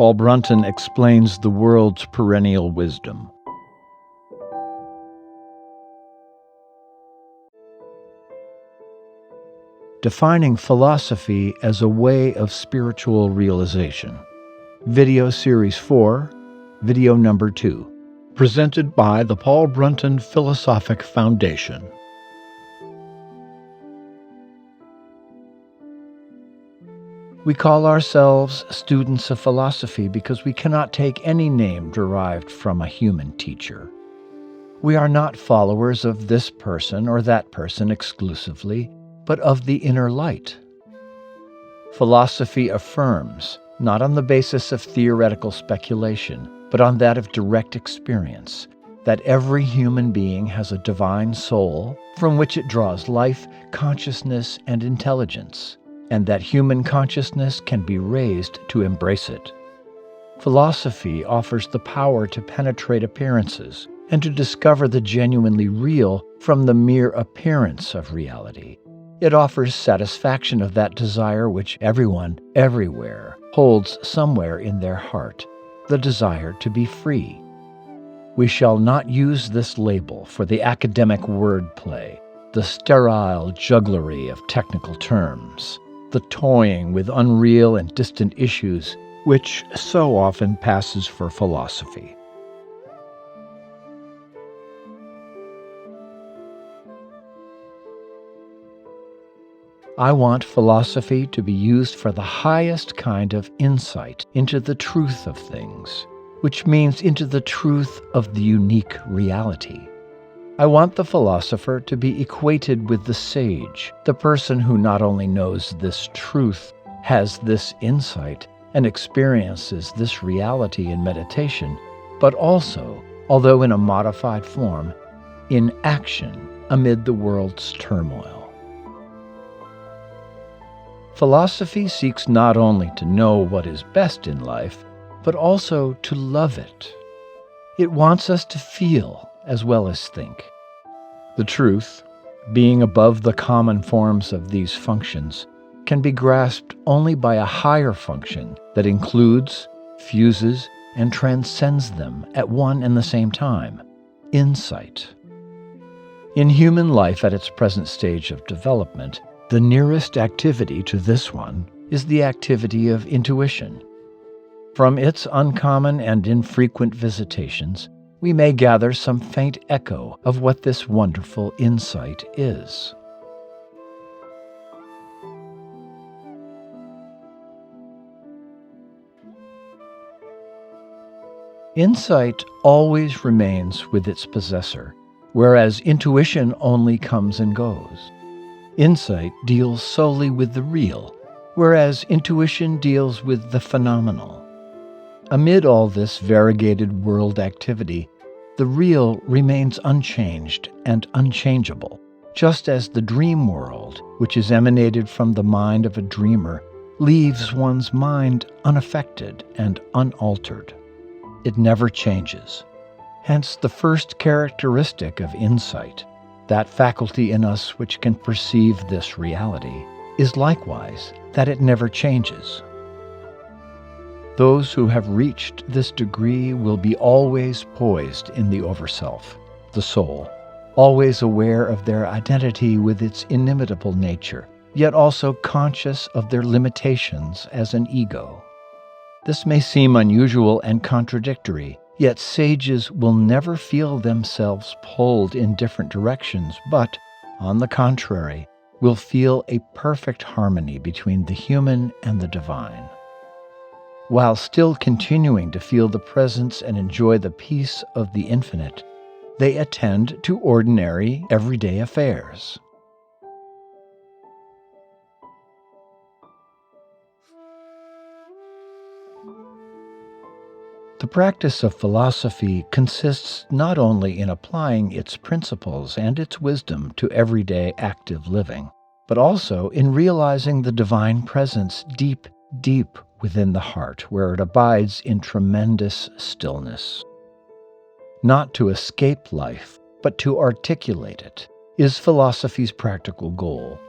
Paul Brunton explains the world's perennial wisdom. Defining philosophy as a way of spiritual realization. Video Series 4, Video Number 2. Presented by the Paul Brunton Philosophic Foundation. We call ourselves students of philosophy because we cannot take any name derived from a human teacher. We are not followers of this person or that person exclusively, but of the inner light. Philosophy affirms, not on the basis of theoretical speculation, but on that of direct experience, that every human being has a divine soul from which it draws life, consciousness, and intelligence, and that human consciousness can be raised to embrace it. Philosophy offers the power to penetrate appearances and to discover the genuinely real from the mere appearance of reality. It offers satisfaction of that desire which everyone, everywhere, holds somewhere in their heart, the desire to be free. We shall not use this label for the academic wordplay, the sterile jugglery of technical terms, the toying with unreal and distant issues, which so often passes for philosophy. I want philosophy to be used for the highest kind of insight into the truth of things, which means into the truth of the unique reality. I want the philosopher to be equated with the sage, the person who not only knows this truth, has this insight, and experiences this reality in meditation, but also, although in a modified form, in action amid the world's turmoil. Philosophy seeks not only to know what is best in life, but also to love it. It wants us to feel as well as think. The truth, being above the common forms of these functions, can be grasped only by a higher function that includes, fuses, and transcends them at one and the same time: insight. In human life at its present stage of development, the nearest activity to this one is the activity of intuition. From its uncommon and infrequent visitations, we may gather some faint echo of what this wonderful insight is. Insight always remains with its possessor, whereas intuition only comes and goes. Insight deals solely with the real, whereas intuition deals with the phenomenal. Amid all this variegated world activity, the real remains unchanged and unchangeable, just as the dream world, which is emanated from the mind of a dreamer, leaves one's mind unaffected and unaltered. It never changes. Hence the first characteristic of insight, that faculty in us which can perceive this reality, is likewise that it never changes. Those who have reached this degree will be always poised in the overself, the soul, always aware of their identity with its inimitable nature, yet also conscious of their limitations as an ego. This may seem unusual and contradictory, yet sages will never feel themselves pulled in different directions, but, on the contrary, will feel a perfect harmony between the human and the divine. While still continuing to feel the presence and enjoy the peace of the infinite, they attend to ordinary, everyday affairs. The practice of philosophy consists not only in applying its principles and its wisdom to everyday active living, but also in realizing the divine presence deep, deep within the heart, where it abides in tremendous stillness. Not to escape life, but to articulate it, is philosophy's practical goal.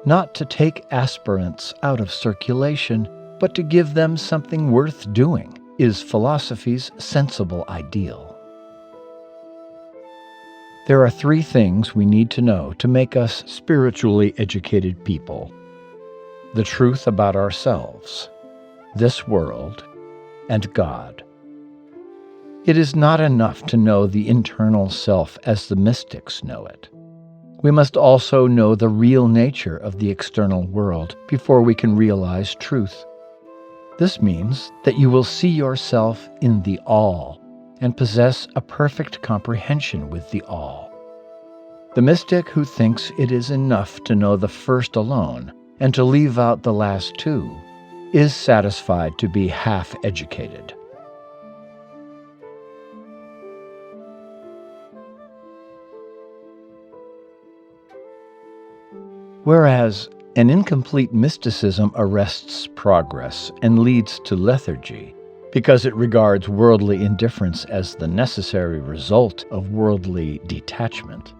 Not to take aspirants out of circulation, but to give them something worth doing is philosophy's sensible ideal. There are three things we need to know to make us spiritually educated people: the truth about ourselves, this world, and God. It is not enough to know the internal self as the mystics know it. We must also know the real nature of the external world before we can realize truth. This means that you will see yourself in the all and possess a perfect comprehension with the all. The mystic who thinks it is enough to know the first alone and to leave out the last two is satisfied to be half-educated. Whereas an incomplete mysticism arrests progress and leads to lethargy because it regards worldly indifference as the necessary result of worldly detachment,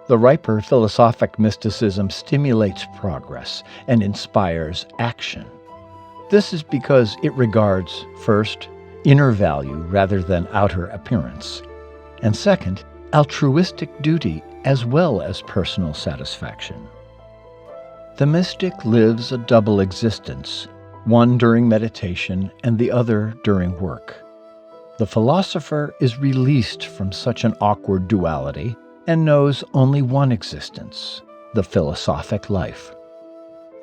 the riper philosophic mysticism stimulates progress and inspires action. This is because it regards, first, inner value rather than outer appearance, and second, altruistic duty as well as personal satisfaction. The mystic lives a double existence, one during meditation and the other during work. The philosopher is released from such an awkward duality and knows only one existence, the philosophic life.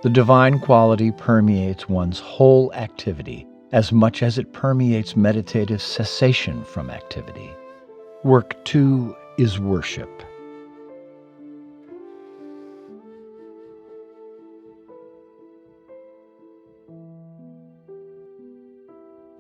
The divine quality permeates one's whole activity as much as it permeates meditative cessation from activity. Work, too, is worship.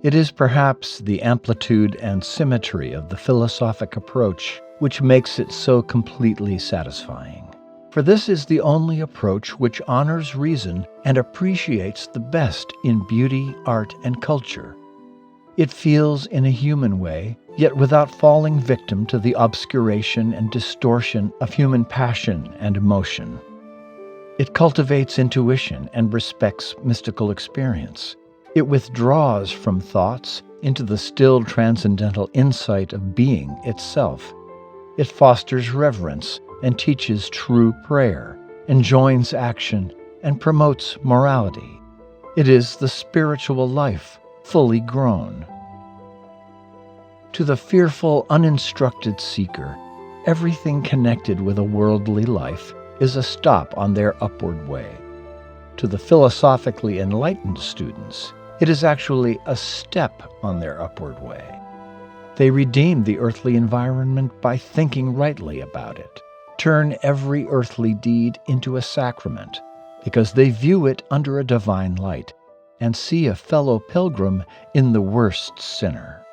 It is perhaps the amplitude and symmetry of the philosophic approach which makes it so completely satisfying. For this is the only approach which honors reason and appreciates the best in beauty, art, and culture. It feels in a human way, yet without falling victim to the obscuration and distortion of human passion and emotion. It cultivates intuition and respects mystical experience. It withdraws from thoughts into the still transcendental insight of being itself. It fosters reverence and teaches true prayer, enjoins action, and promotes morality. It is the spiritual life, fully grown. To the fearful, uninstructed seeker, everything connected with a worldly life is a stop on their upward way. To the philosophically enlightened students, it is actually a step on their upward way. They redeem the earthly environment by thinking rightly about it, turn every earthly deed into a sacrament, because they view it under a divine light and see a fellow pilgrim in the worst sinner.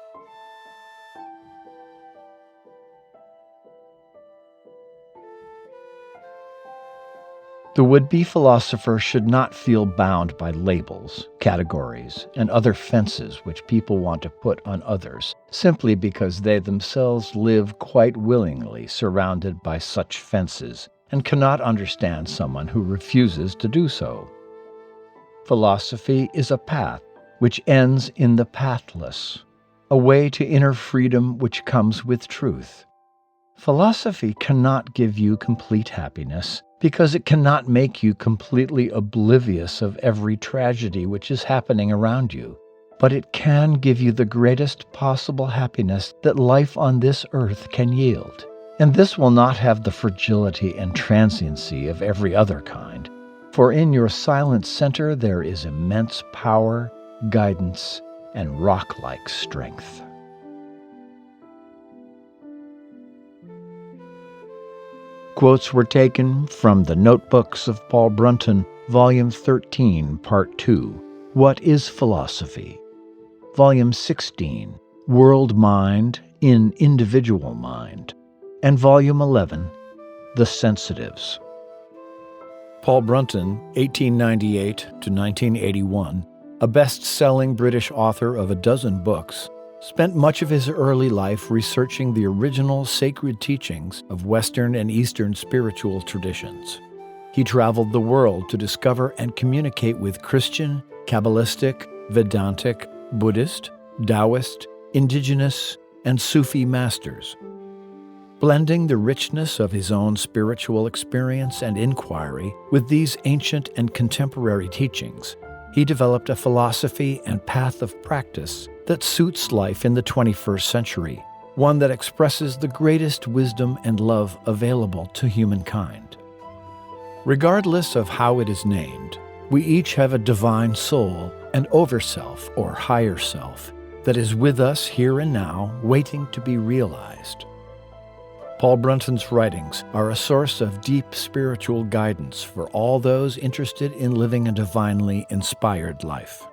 The would-be philosopher should not feel bound by labels, categories, and other fences which people want to put on others, simply because they themselves live quite willingly surrounded by such fences and cannot understand someone who refuses to do so. Philosophy is a path which ends in the pathless, a way to inner freedom which comes with truth. Philosophy cannot give you complete happiness because it cannot make you completely oblivious of every tragedy which is happening around you, but it can give you the greatest possible happiness that life on this earth can yield. And this will not have the fragility and transiency of every other kind, for in your silent center there is immense power, guidance, and rock-like strength. Quotes were taken from the Notebooks of Paul Brunton, Volume 13, Part 2, What is Philosophy? Volume 16, World Mind in Individual Mind, and Volume 11, The Sensitives. Paul Brunton, 1898 to 1981, a best-selling British author of a dozen books, spent much of his early life researching the original sacred teachings of Western and Eastern spiritual traditions. He traveled the world to discover and communicate with Christian, Kabbalistic, Vedantic, Buddhist, Taoist, indigenous, and Sufi masters. Blending the richness of his own spiritual experience and inquiry with these ancient and contemporary teachings, he developed a philosophy and path of practice that suits life in the 21st century, one that expresses the greatest wisdom and love available to humankind. Regardless of how it is named, we each have a divine soul, an overself or higher self, that is with us here and now, waiting to be realized. Paul Brunton's writings are a source of deep spiritual guidance for all those interested in living a divinely inspired life.